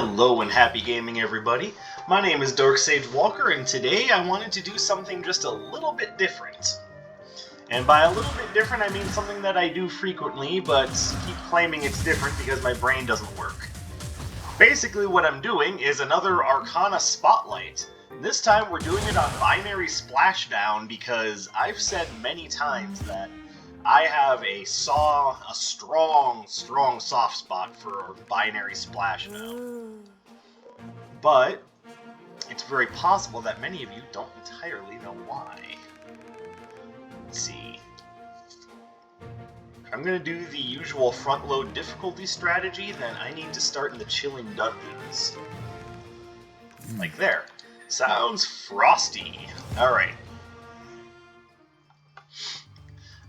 Hello and happy gaming, everybody. My name is Darksage Walker, and today I wanted to do something just a little bit different. And by a little bit different, I mean something that I do frequently, but keep claiming it's different because my brain doesn't work. Basically, what I'm doing is another Arcana Spotlight. This time we're doing it on Binary Splashdown because I've said many times that I have a strong soft spot for Binary Splashdown. But it's very possible that many of you don't entirely know why. Let's see. If I'm going to do the usual front-load difficulty strategy, then I need to start in the Chilling Dungeons. Like there. Sounds frosty. Alright.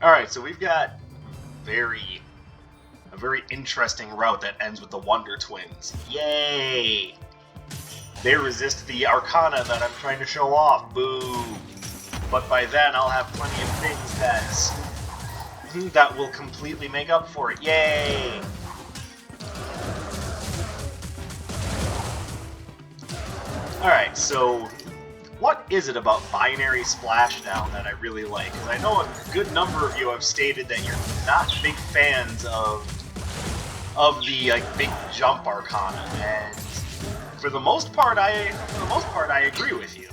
Alright, so we've got a very interesting route that ends with the Wonder Twins. Yay! They resist the Arcana that I'm trying to show off. Boo! But by then I'll have plenty of things that will completely make up for it. Yay! Alright, so what is it about Binary Splashdown that I really like? Because I know a good number of you have stated that you're not big fans of the big jump Arcana, and for the most part, I agree with you.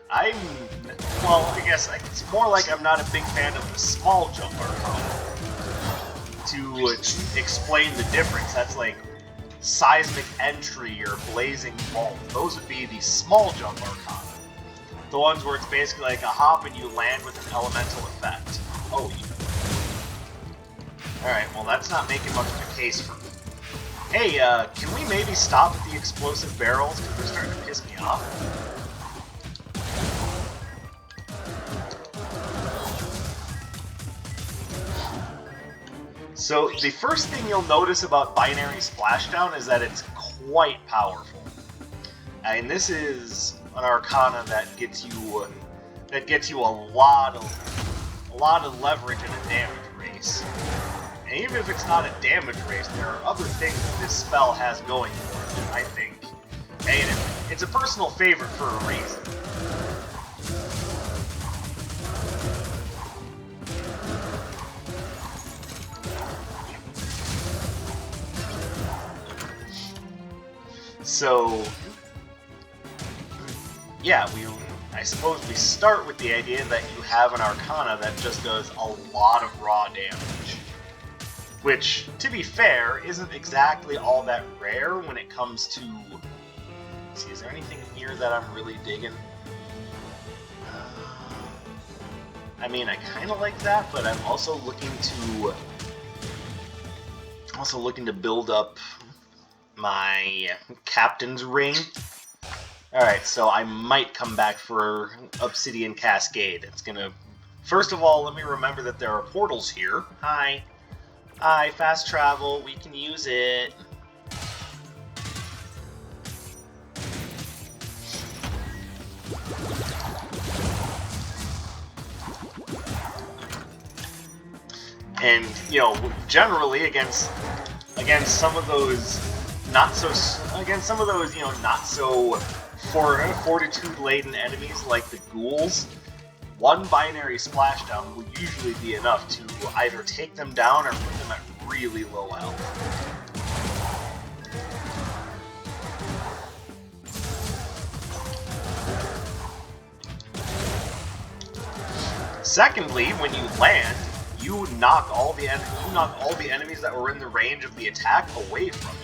I guess it's more like I'm not a big fan of the small jump Arcana. To explain the difference, that's like Seismic Entry or Blazing Bolt. Those would be the small jump Arcana. The ones where it's basically like a hop and you land with an elemental effect. Oh, Alright, well that's not making much of a case for me. Hey, can we maybe stop at the explosive barrels, because they're starting to piss me off? So, the first thing you'll notice about Binary Splashdown is that it's quite powerful. And this is an Arcana that gets you a lot of leverage in a damage race. And even if it's not a damage race, there are other things that this spell has going for it, I think. And it's a personal favorite for a reason. So, yeah, I suppose we start with the idea that you have an Arcana that just does a lot of raw damage. Which, to be fair, isn't exactly all that rare when it comes to... Let's see, is there anything here that I'm really digging? I mean, I kind of like that, but I'm also looking to build up my Captain's Ring. Alright, so I might come back for Obsidian Cascade. It's gonna... First of all, let me remember that there are portals here. Hi. Hi, fast travel, we can use it. And, you know, generally against some of those not so fortitude-laden enemies like the ghouls, one Binary Splashdown would usually be enough to either take them down or put them at really low health. Secondly, when you land, you knock all the enemies that were in the range of the attack away from you.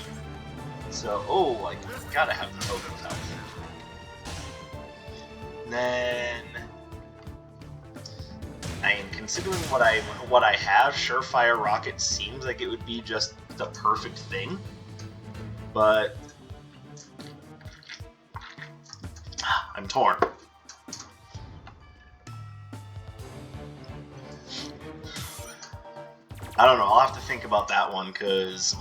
So, oh, I gotta have the totems out. Then, I mean, considering what I have, Surefire Rocket seems like it would be just the perfect thing. But I'm torn. I don't know, I'll have to think about that one, because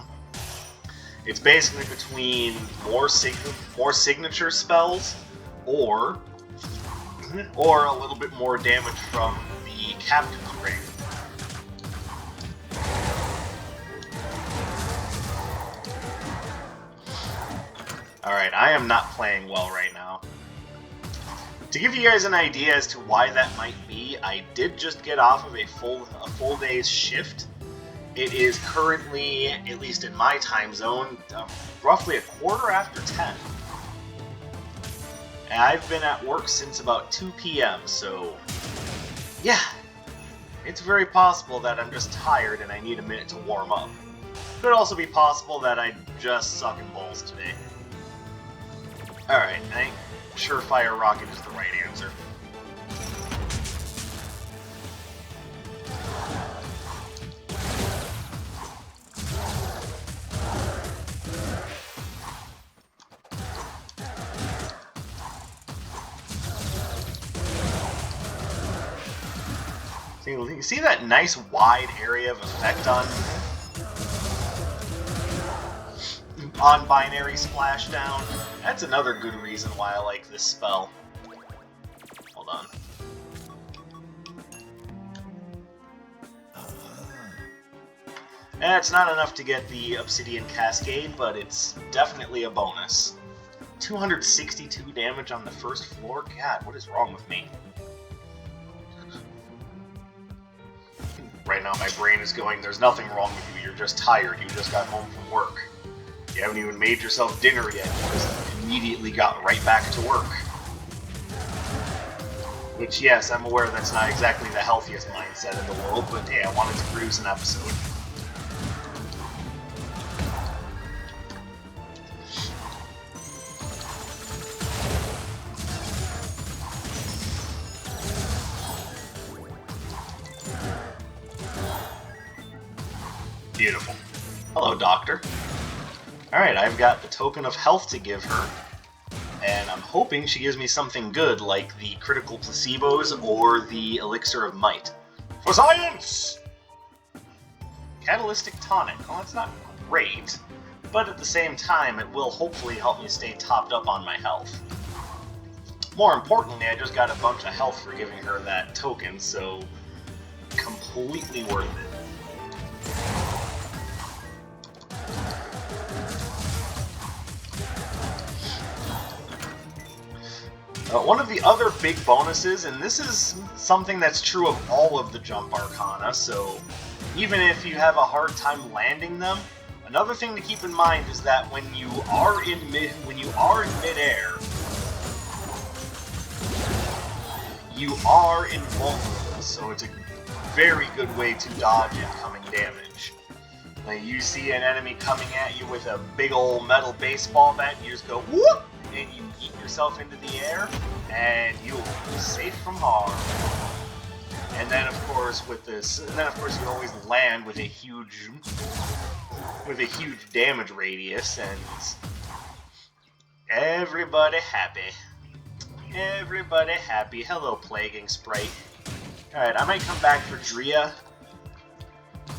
it's basically between more signature spells or a little bit more damage from the Captain's Ring. Alright, I am not playing well right now. To give you guys an idea as to why that might be, I did just get off of a full day's shift. It is currently, at least in my time zone, roughly 10:15. And I've been at work since about 2 p.m., so yeah, it's very possible that I'm just tired and I need a minute to warm up. Could also be possible that I just suck in balls today. Alright, I think Surefire Rocket is the right answer. You see that nice wide area of effect on Binary Splashdown? That's another good reason why I like this spell. Hold on. And it's not enough to get the Obsidian Cascade, but it's definitely a bonus. 262 damage on the first floor? God, what is wrong with me? Right now my brain is going, there's nothing wrong with you, you're just tired, you just got home from work. You haven't even made yourself dinner yet, you just immediately got right back to work. Which, yes, I'm aware that's not exactly the healthiest mindset in the world, but hey, I wanted to produce an episode. Beautiful. Hello, Doctor. Alright, I've got the token of health to give her, and I'm hoping she gives me something good, like the critical placebos or the elixir of might. For science! Catalytic tonic. Well, that's not great, but at the same time, it will hopefully help me stay topped up on my health. More importantly, I just got a bunch of health for giving her that token, so completely worth it. One of the other big bonuses, and this is something that's true of all of the jump arcana, so even if you have a hard time landing them, another thing to keep in mind is that when you are in midair, you are invulnerable, so it's a very good way to dodge incoming damage. Now you see an enemy coming at you with a big old metal baseball bat, and you just go whoop, and you eat yourself into the air, and you'll be safe from harm. And then of course you always land with a huge damage radius, and everybody happy. Everybody happy. Hello, Plaguing Sprite. Alright, I might come back for Drea,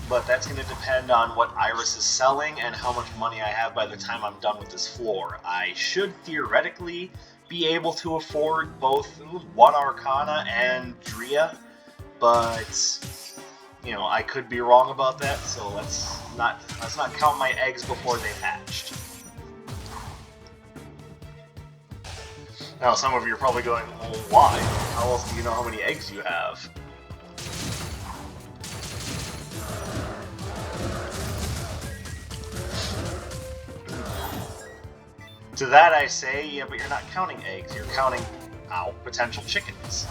but that's going to depend on what Iris is selling and how much money I have by the time I'm done with this floor. I should theoretically be able to afford both one Arcana and Drea, but you know, I could be wrong about that, so let's not count my eggs before they've hatched. Now, some of you are probably going, well, why? How else do you know how many eggs you have? To that I say, yeah, but you're not counting eggs, you're counting, potential chickens.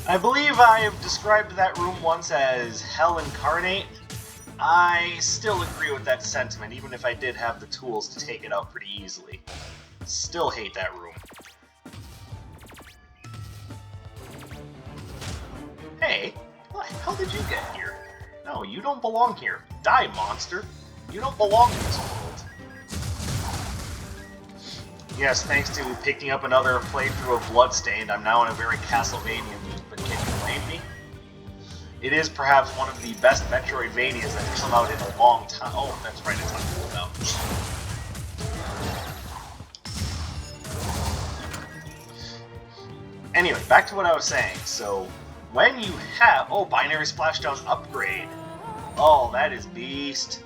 I believe I have described that room once as Hell Incarnate. I still agree with that sentiment, even if I did have the tools to take it out pretty easily. Still hate that room. Hey, how did you get here? No, you don't belong here. Die, monster. You don't belong in this world. Yes, thanks to picking up another playthrough of Bloodstained, I'm now in a very Castlevania mood, but can you blame me? It is perhaps one of the best Metroidvanias that has come out in a long time. Oh, that's right, it's on cooldown. Anyway, back to what I was saying. So, when you have... Oh, Binary Splashdown upgrade. Oh, that is beast.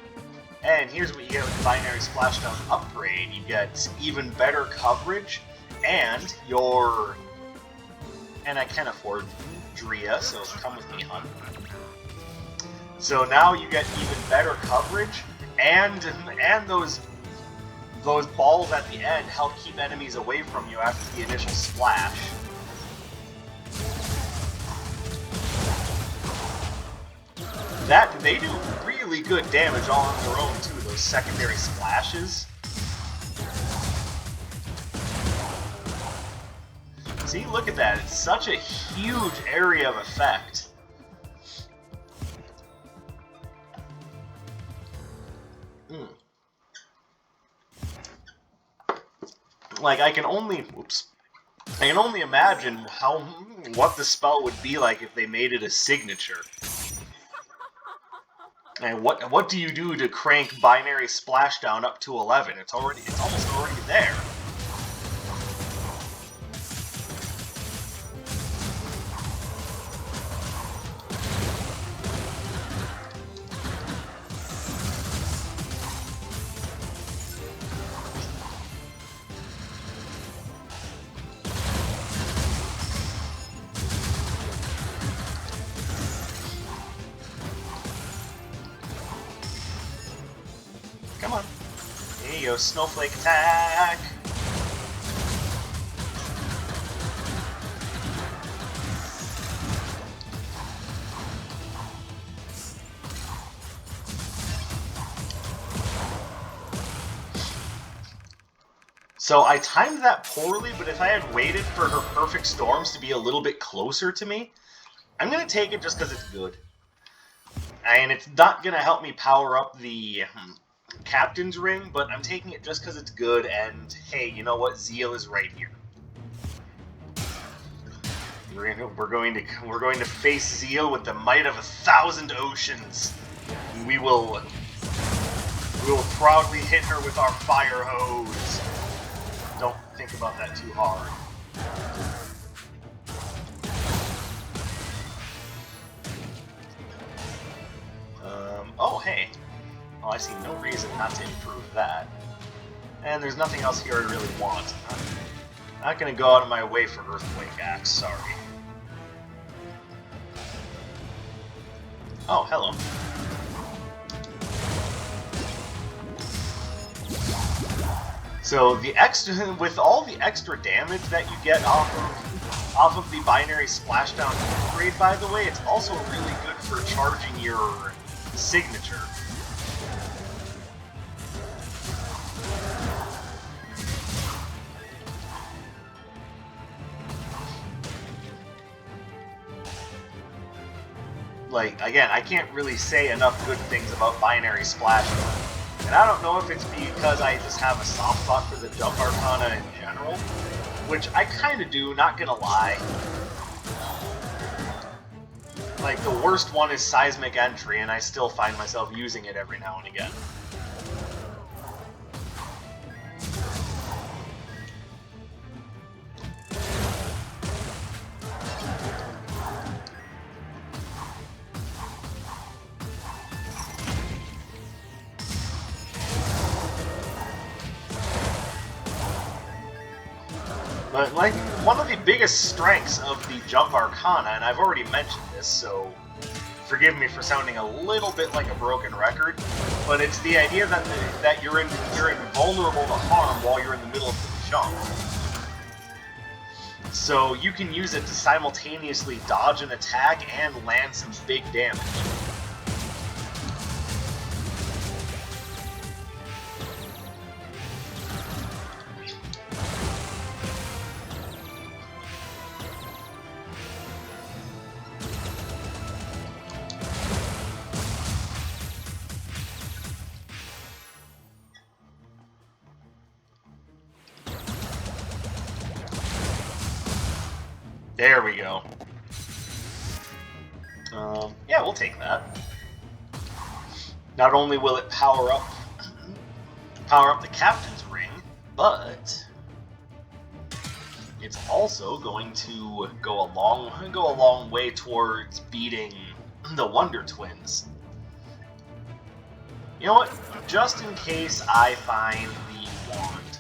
And here's what you get with the Binary Splashdown upgrade. You get even better coverage, and your... And I can afford Drea, so come with me, hun. So now you get even better coverage, and those balls at the end help keep enemies away from you after the initial splash. They do really good damage all on their own too, those secondary splashes. See, look at that, it's such a huge area of effect. Like, I can only imagine what the spell would be like if they made it a signature. And what do you do to crank Binary Splashdown up to 11? It's almost already there. Come on. There you go, snowflake attack! So I timed that poorly, but if I had waited for her perfect storms to be a little bit closer to me, I'm going to take it just because it's good. And it's not going to help me power up the Captain's Ring, but I'm taking it just because it's good, and hey, you know what? Zeal is right here. We're going to face Zeal with the might of 1,000 oceans. We will proudly hit her with our fire hose. Don't think about that too hard. Oh, hey. Oh, I see no reason not to improve that. And there's nothing else here I really want. I'm not going to go out of my way for Earthquake Axe, sorry. Oh, hello. So the extra, with all the extra damage that you get off of the Binary Splashdown upgrade, by the way, it's also really good for charging your signature. Like, again, I can't really say enough good things about Binary Splashdown. And I don't know if it's because I just have a soft spot for the Jump Arcana in general, which I kind of do, not gonna lie. Like, the worst one is Seismic Entry, and I still find myself using it every now and again. But, like, one of the biggest strengths of the Jump Arcana, and I've already mentioned this, so forgive me for sounding a little bit like a broken record, but it's the idea that you're invulnerable to harm while you're in the middle of the jump. So you can use it to simultaneously dodge an attack and land some big damage. There we go. Yeah, we'll take that. Not only will it power up the Captain's Ring, but it's also going to go a long way towards beating the Wonder Twins. You know what? Just in case I find the wand.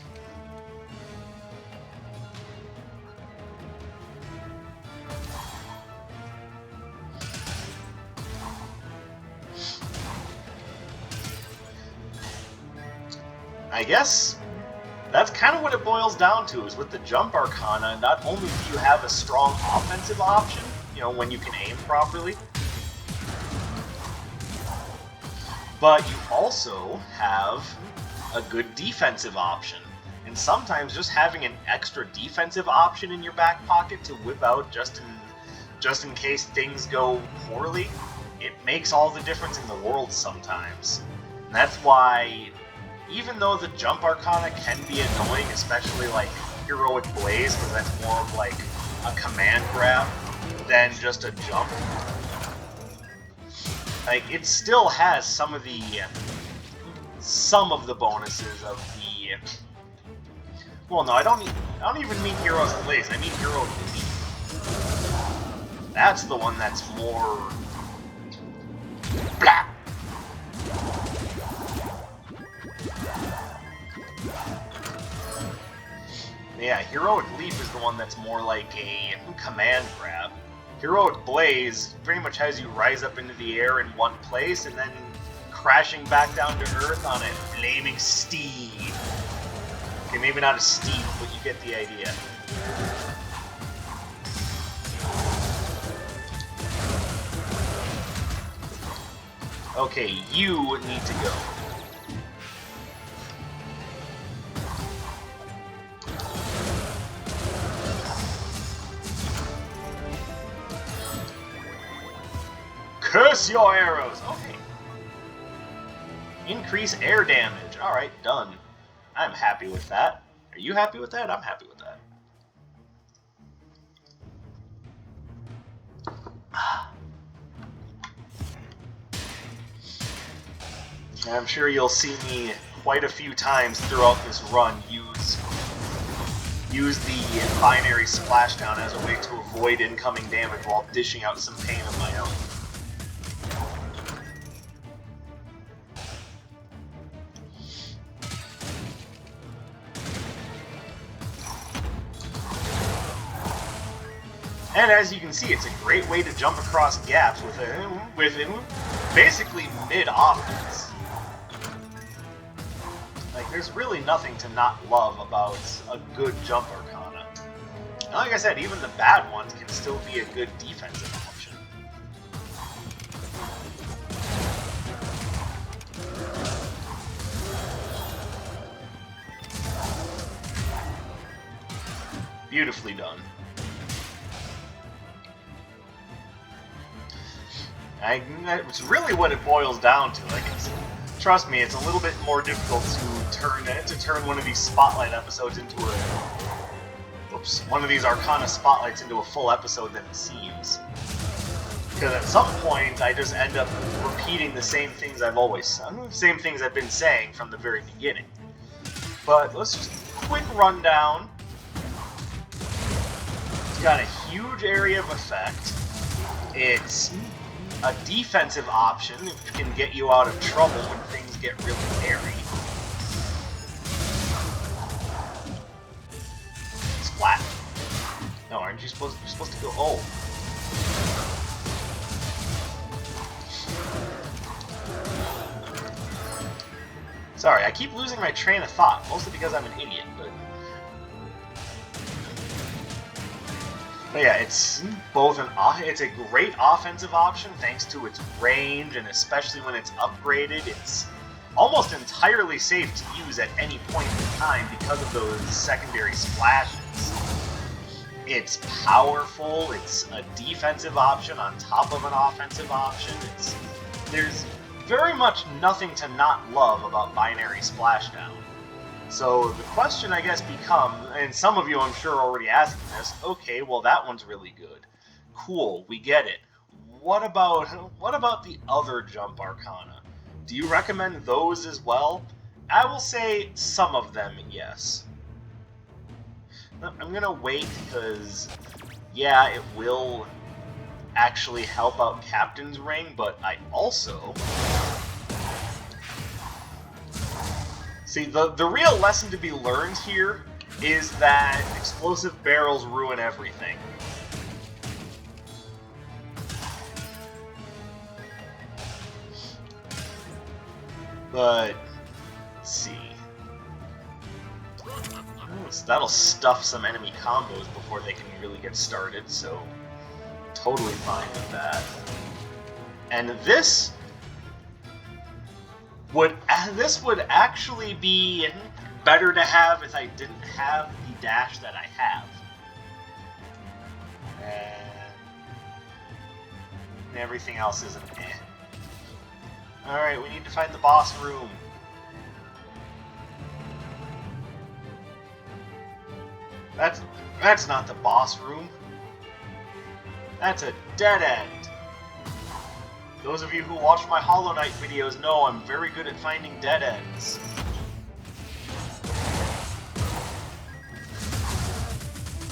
I guess that's kind of what it boils down to, is with the Jump Arcana, not only do you have a strong offensive option, you know, when you can aim properly, but you also have a good defensive option. And sometimes just having an extra defensive option in your back pocket to whip out just in case things go poorly, it makes all the difference in the world sometimes. And that's why, even though the Jump Arcana can be annoying, especially like Heroic Blaze, because that's more of like a command grab than just a jump, like it still has some of the bonuses of the. Well, no, I don't even mean Heroic Blaze. I mean Heroic Leap. That's the one that's more. Blah! Yeah, Heroic Leap is the one that's more like a command grab. Heroic Blaze pretty much has you rise up into the air in one place and then crashing back down to Earth on a flaming steed. Okay, maybe not a steed, but you get the idea. Okay, you need to go. Curse your arrows! Okay. Increase air damage. Alright, done. I'm happy with that. Are you happy with that? I'm happy with that. And I'm sure you'll see me quite a few times throughout this run use the Binary Splashdown as a way to avoid incoming damage while dishing out some pain of my own. And as you can see, it's a great way to jump across gaps with basically mid-offense. Like, there's really nothing to not love about a good Jump Arcana. And like I said, even the bad ones can still be a good defensive option. Beautifully done. It's really what it boils down to. Like, trust me, it's a little bit more difficult to turn one of these spotlight episodes into one of these Arcana spotlights into a full episode than it seems. Because at some point, I just end up repeating the same things I've been saying from the very beginning. But let's just quick rundown. It's got a huge area of effect. It's a defensive option which can get you out of trouble when things get really hairy. Splat. No, aren't you supposed to go? Oh. Sorry, I keep losing my train of thought, mostly because I'm an idiot, but yeah, it's a great offensive option thanks to its range, and especially when it's upgraded, it's almost entirely safe to use at any point in time because of those secondary splashes. It's powerful, it's a defensive option on top of an offensive option. There's very much nothing to not love about Binary Splashdown. So the question, I guess, becomes, and some of you I'm sure are already asking this, okay, well that one's really good. Cool, we get it. What about the other Jump Arcana? Do you recommend those as well? I will say some of them, yes. I'm gonna wait because, yeah, it will actually help out Captain's Ring, but I also... See, the real lesson to be learned here is that explosive barrels ruin everything. But, let's see. So that'll stuff some enemy combos before they can really get started, so totally fine with that. And this would actually be better to have if I didn't have the dash that I have. And everything else is an eh. Alright, we need to find the boss room. That's not the boss room. That's a dead end. Those of you who watch my Hollow Knight videos know I'm very good at finding dead ends.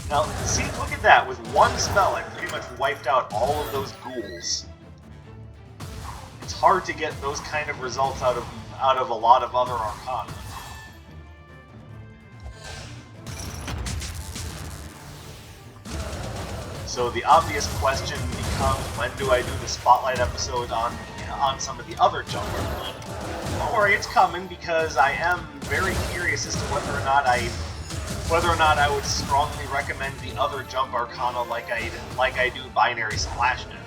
Now, see, look at that. With one spell, I pretty much wiped out all of those ghouls. It's hard to get those kind of results out of a lot of other Arcana. So the obvious question becomes, when do I do the spotlight episode on some of the other jump Arcana? Don't worry, it's coming, because I am very curious as to whether or not I would strongly recommend the other jump Arcana like I do Binary Splashdown.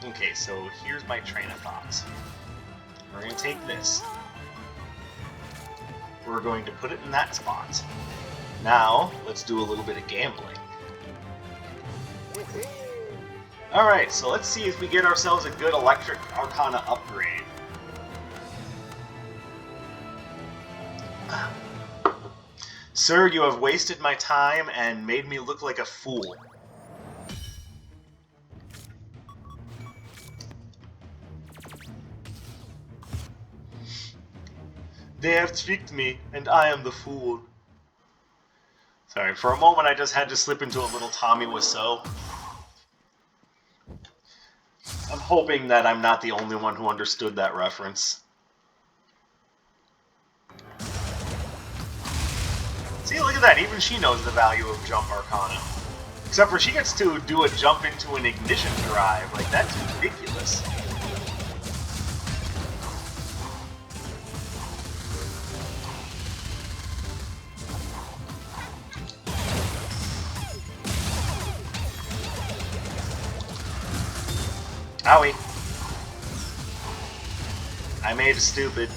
Okay, so here's my train of thoughts. We're going to take this. We're going to put it in that spot. Now, let's do a little bit of gambling. Alright, so let's see if we get ourselves a good Electric Arcana upgrade. Sir, you have wasted my time and made me look like a fool. They have tricked me, and I am the fool. Sorry, for a moment I just had to slip into a little Tommy Wiseau. I'm hoping that I'm not the only one who understood that reference. See, look at that, even she knows the value of Jump Arcana. Except for she gets to do a jump into an ignition drive, like that's ridiculous. Owie. I made it stupid.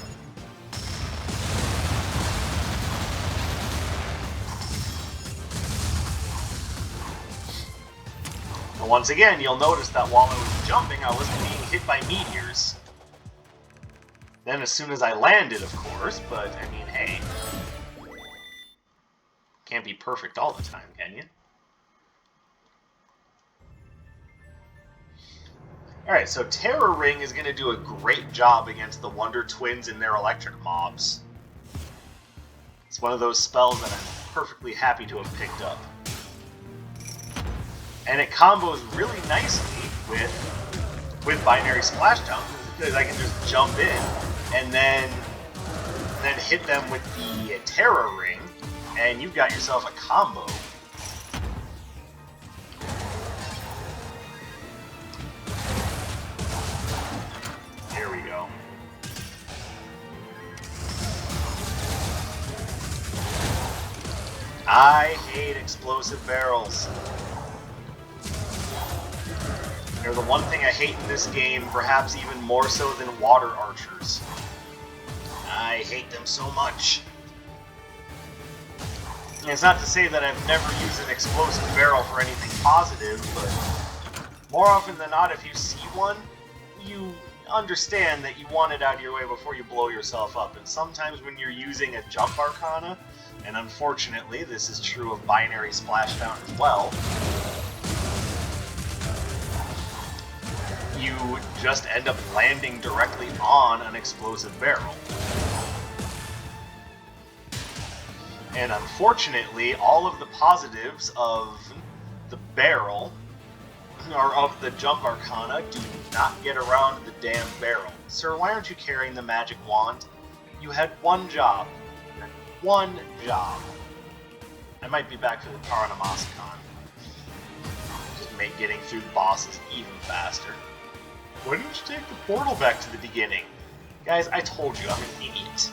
But once again, you'll notice that while I was jumping, I wasn't being hit by meteors. Then as soon as I landed, of course, but I mean, hey. Can't be perfect all the time, can you? Alright, so Terror Ring is going to do a great job against the Wonder Twins and their electric mobs. It's one of those spells that I'm perfectly happy to have picked up. And it combos really nicely with Binary Splashdown, because I can just jump in and then hit them with the Terror Ring, and you've got yourself a combo. Here we go. I hate explosive barrels. They're the one thing I hate in this game, perhaps even more so than water archers. I hate them so much. And it's not to say that I've never used an explosive barrel for anything positive, but more often than not, if you see one, you understand that you want it out of your way before you blow yourself up. And sometimes when you're using a jump Arcana, and unfortunately this is true of Binary Splashdown as well, you just end up landing directly on an explosive barrel. And unfortunately, all of the positives of the barrel, or of the jump arcana, do not get around the damn barrel. Sir, why aren't you carrying the magic wand? You had one job. One job. I might be back for the Paranamasikon. Just make getting through the bosses even faster. Why didn't you take the portal back to the beginning? Guys, I told you, I'm an idiot.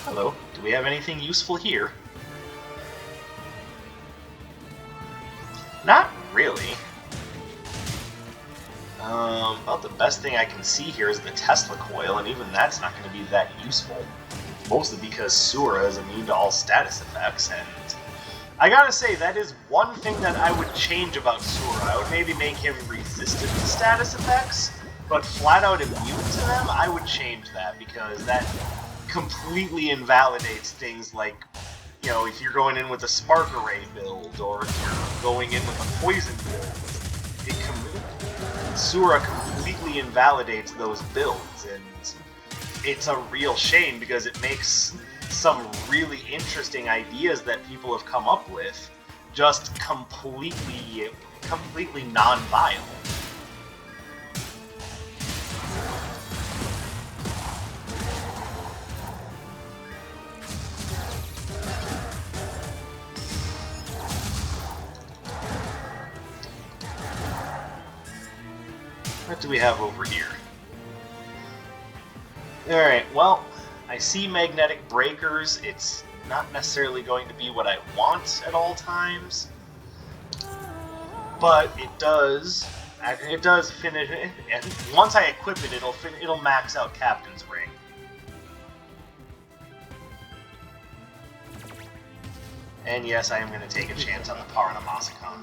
Hello, do we have anything useful here? Not really. About the best thing I can see here is the Tesla coil, and even that's not going to be that useful. Mostly because Sura is immune to all status effects, and I gotta say, that is one thing that I would change about Sura. I would maybe make him resistant to status effects, but flat out immune to them, I would change that, because that completely invalidates things like, you know, if you're going in with a Spark Array build, or if you're going in with a Poison build, Sura completely invalidates those builds, and it's a real shame because it makes some really interesting ideas that people have come up with just completely non-viable. What do we have over here? Alright, well, I see magnetic breakers. It's not necessarily going to be what I want at all times, but it does finish, and once I equip it, it'll max out Captain's Ring. And yes, I am going to take a chance on the Paranamasikon.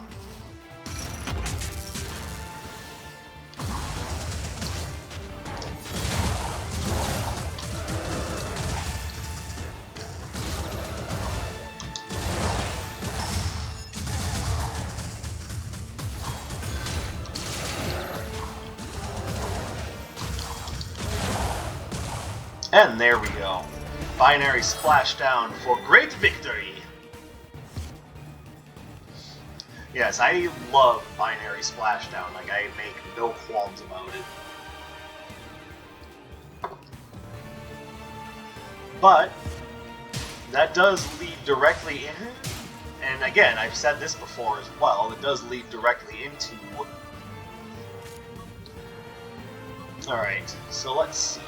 And there we go. Binary Splashdown for great victory! Yes, I love Binary Splashdown. Like, I make no qualms about it. But that does lead directly in, and again, I've said this before as well, it does lead directly into... Alright, so let's see.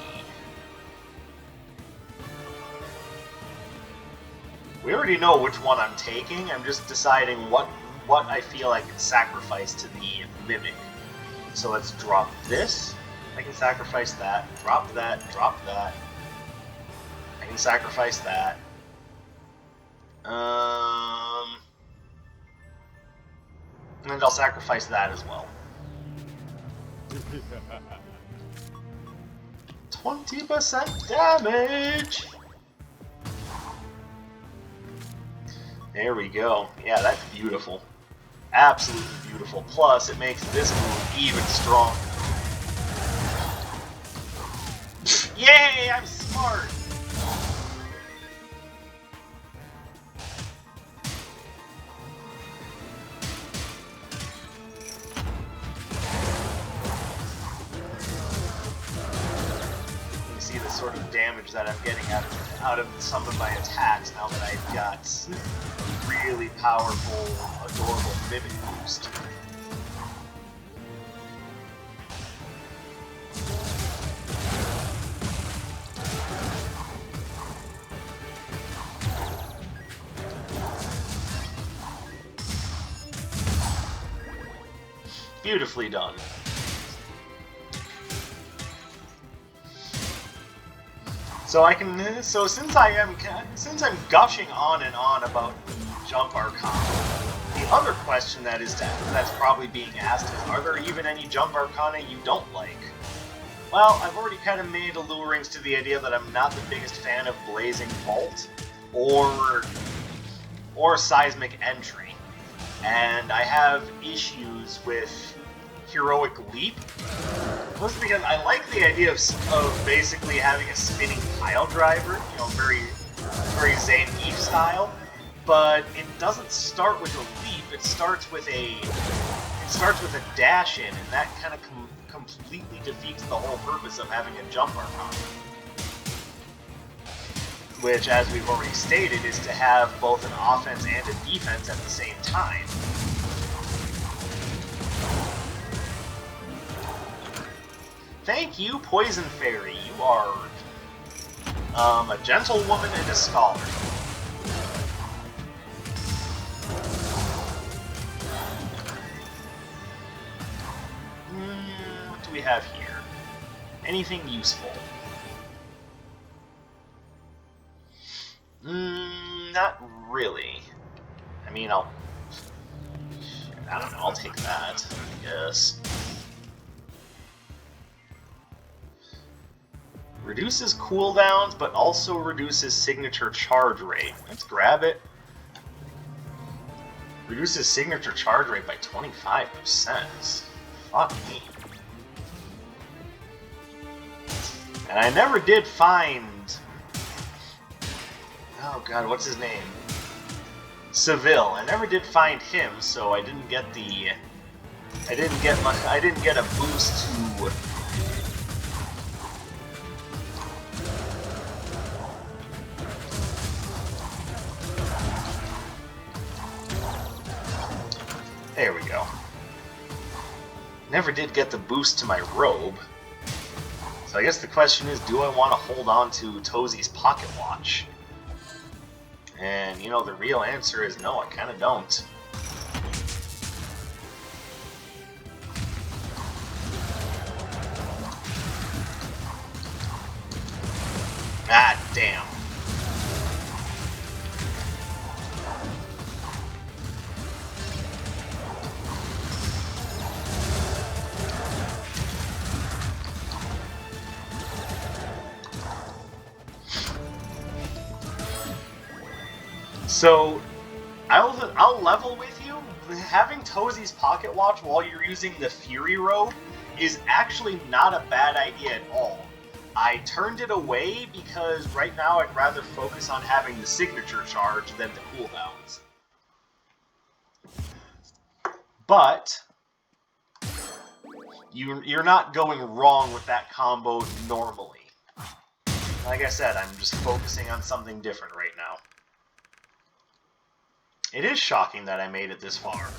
We already know which one I'm taking, I'm just deciding what I feel I can sacrifice to the Mimic. So let's drop this, I can sacrifice that, drop that, I can sacrifice that. And I'll sacrifice that as well. 20% damage! There we go. Yeah, that's beautiful. Absolutely beautiful. Plus, it makes this move even stronger. Yay! I'm smart! You can see the sort of damage that I'm getting out of some of my attacks now that I've got really powerful, adorable Mimic boost. Beautifully done. So since I'm gushing on and on about the jump arcana, the other question that's probably being asked is, are there even any jump arcana you don't like? Well, I've already kind of made allurings to the idea that I'm not the biggest fan of Blazing Vault or Seismic Entry. and I have issues with Heroic Leap. Mostly because I like the idea of basically having a spinning pile driver, you know, very Zangief style, but it doesn't start with a leap. It starts with a dash in, and that kind of completely defeats the whole purpose of having a jump arcana. Which, as we've already stated, is to have both an offense and a defense at the same time. Thank you, Poison Fairy. You are a gentlewoman and a scholar. What do we have here? Anything useful? Not really. I mean, I don't know, I'll take that, I guess. Reduces cooldowns, but also reduces signature charge rate. Let's grab it. Reduces signature charge rate by 25%. Fuck me. And I never did find... Oh god, what's his name? Seville. I never did find him, so I didn't get the... I didn't get a boost to... There we go. Never did get the boost to my robe. So I guess the question is, do I want to hold on to Tozy's pocket watch? And, you know, the real answer is no, I kind of don't. Ah, damn. So, I'll level with you. Having Tozy's pocket watch while you're using the Fury Robe is actually not a bad idea at all. I turned it away because right now I'd rather focus on having the signature charge than the cooldowns. But you're not going wrong with that combo normally. Like I said, I'm just focusing on something different right now. It is shocking that I made it this far.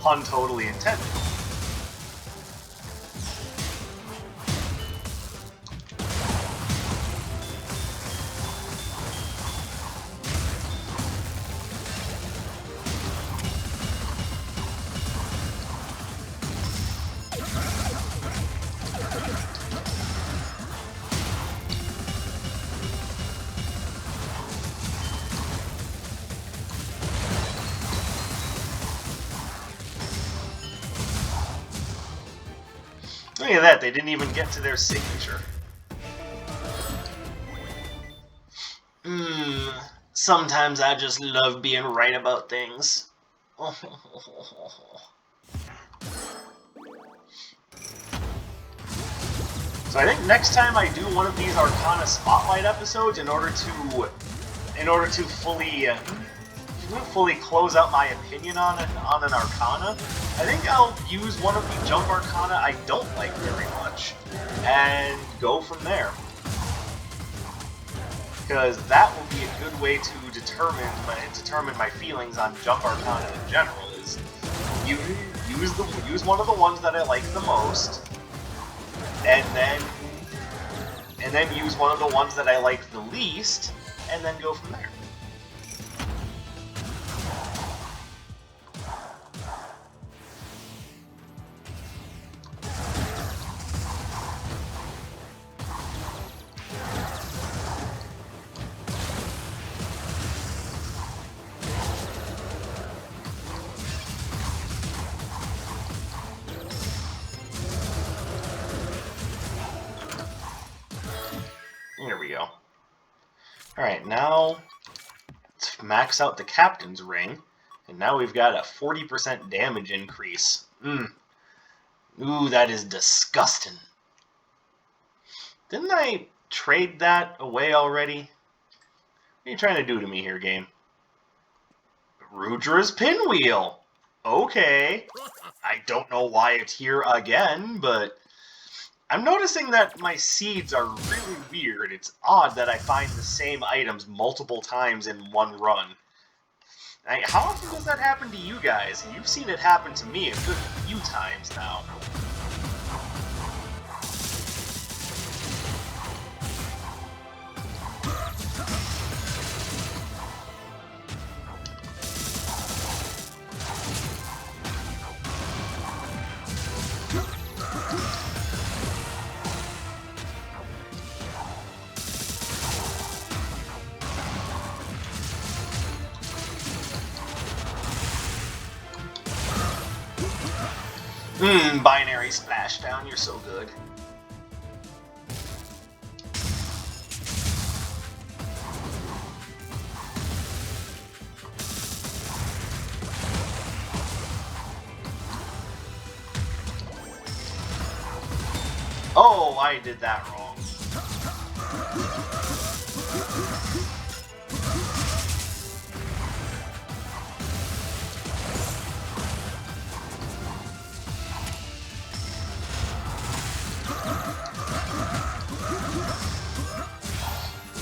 Pun totally intended. Look at that, they didn't even get to their signature. Sometimes I just love being right about things. So I think next time I do one of these Arcana Spotlight episodes, in order to fully close out my opinion on an Arcana, I think I'll use one of the Jump Arcana I don't like very much, and go from there. Because that will be a good way to determine my feelings on Jump Arcana in general. Is use one of the ones that I like the most, and then use one of the ones that I like the least, and then go from there. There we go. Alright, now let's max out the Captain's Ring, And now we've got a 40% damage increase. Ooh, that is disgusting. Didn't I trade that away already? What are you trying to do to me here, game? Rudra's Pinwheel! Okay. I don't know why it's here again, but I'm noticing that my seeds are really weird. It's odd that I find the same items multiple times in one run. How often does that happen to you guys? You've seen it happen to me a good few times now. Binary Splashdown, you're so good. Oh, I did that wrong.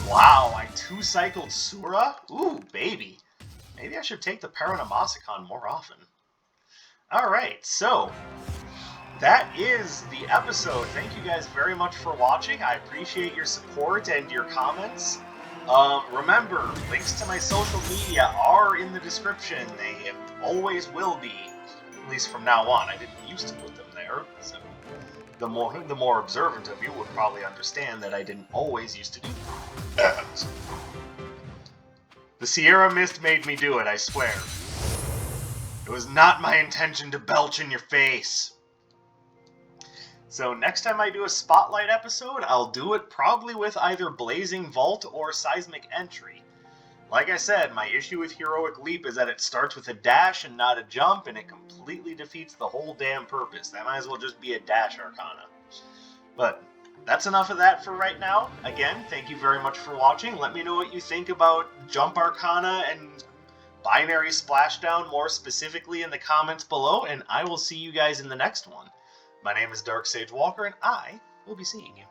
Wow, I two-cycled Sura? Ooh, baby. Maybe I should take the Paranamasicon more often. Alright, so that is the episode. Thank you guys very much for watching. I appreciate your support and your comments. Remember, links to my social media are in the description. They always will be, at least from now on. I didn't used to put them there, so the more observant of you would probably understand that I didn't always used to do that. The Sierra Mist made me do it, I swear. It was not my intention to belch in your face. So next time I do a Spotlight episode, I'll do it probably with either Blazing Vault or Seismic Entry. Like I said, my issue with Heroic Leap is that it starts with a dash and not a jump, and it completely defeats the whole damn purpose. That might as well just be a dash Arcana. But that's enough of that for right now. Again, thank you very much for watching. Let me know what you think about Jump Arcana and Binary Splashdown more specifically in the comments below, and I will see you guys in the next one. My name is Dark Sage Walker, and I will be seeing you.